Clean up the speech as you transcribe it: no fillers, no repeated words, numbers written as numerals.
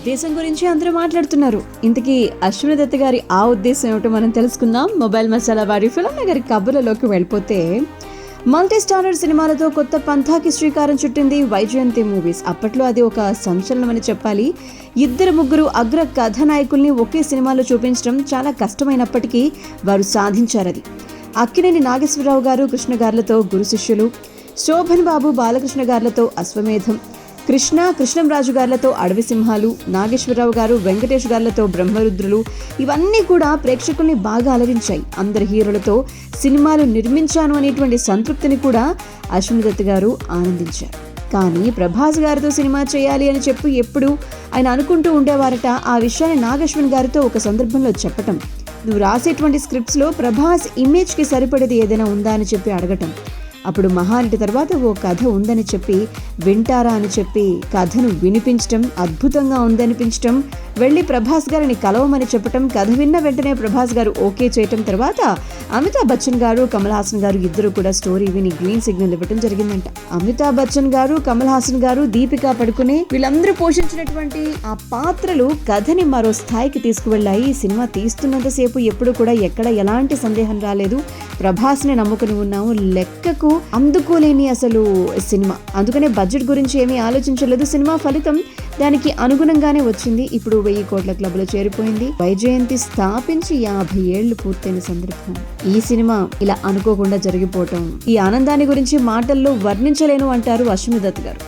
దేశం గురించి అందరూ మాట్లాడుతున్నారు. ఇంతకీ అశ్విని దత్ గారి ఆ ఉద్దేశం ఏమిటో మనం తెలుసుకుందాం. మొబైల్ మసాలా వారి ఫిల్మ్ నగర్ కబుర్లలోకి వెళ్ళిపోతే, మల్టీ స్టారర్ సినిమాలతో కొత్త పంథాకి శ్రీకారం చుట్టింది వైజయంతి మూవీస్. అప్పట్లో అది ఒక సంచలనమని చెప్పాలి. 2-3 అగ్ర కథానాయకుల్ని ఒకే సినిమాలో చూపించడం చాలా కష్టమైనప్పటికీ వారు సాధించారది. అక్కినేని నాగేశ్వరరావు గారు కృష్ణ గారులతో గురు శిష్యులు, శోభన్ బాబు బాలకృష్ణ గారులతో అశ్వమేధం, కృష్ణంరాజు గారులతో అడవి సింహాలు, నాగేశ్వరరావు గారు వెంకటేష్ గారులతో బ్రహ్మరుద్రులు, ఇవన్నీ కూడా ప్రేక్షకుల్ని బాగా అలరించాయి. అందరి హీరోలతో సినిమాలు నిర్మించాను అనేటువంటి సంతృప్తిని కూడా అశ్విని దత్ గారు ఆనందించారు. కానీ ప్రభాస్ గారితో సినిమా చేయాలి అని చెప్పి ఎప్పుడు ఆయన అనుకుంటూ ఉండేవారట. ఆ విషయాన్ని నాగశ్విన్ గారితో ఒక సందర్భంలో చెప్పటం, నువ్వు రాసేటువంటి స్క్రిప్ట్స్లో ప్రభాస్ ఇమేజ్కి సరిపడేది ఏదైనా ఉందా అని చెప్పి అడగటం. అప్పుడు మహానటి తర్వాత ఓ కథ ఉందని చెప్పి వింటారా అని చెప్పి కథను వినిపించటం, అద్భుతంగా ఉందనిపించటం, వెళ్ళి ప్రభాస్ గారిని కలవమని చెప్పటం, కథ విన్న వెంటనే ప్రభాస్ గారు ఓకే చేయటం. తర్వాత అమితాబ్ బచ్చన్ గారు కమల్ హాసన్ గారు ఇద్దరు కూడా స్టోరీ విని గ్రీన్ సిగ్నల్ ఇవ్వటం జరిగిందంట. అమితాబ్ బచ్చన్ గారు, కమల్ హాసన్ గారు, దీపికా పడుకునే వీళ్ళందరూ పోషించినటువంటి ఆ పాత్రలు కథని మరో స్థాయికి తీసుకువెళ్ళాయి. ఈ సినిమా తీస్తున్నంతసేపు ఎప్పుడు కూడా ఎక్కడ ఎలాంటి సందేహం రాలేదు. ప్రభాస్ని నమ్ముకుని ఉన్నాము. లెక్కకు అందుకోలేని అసలు సినిమా. అందుకనే బడ్జెట్ గురించి ఏమీ ఆలోచించలేదు. సినిమా ఫలితం దానికి అనుగుణంగానే వచ్చింది. ఇప్పుడు 1000 కోట్ల క్లబ్లో చేరిపోయింది. వైజయంతి స్థాపించి 50 ఏళ్లు పూర్తయిన సందర్భం. ఈ సినిమా ఇలా అనుకోకుండా జరిగిపోవటం, ఈ ఆనందాన్ని గురించి మాటల్లో వర్ణించలేను అంటారు అశ్విని దత్ గారు.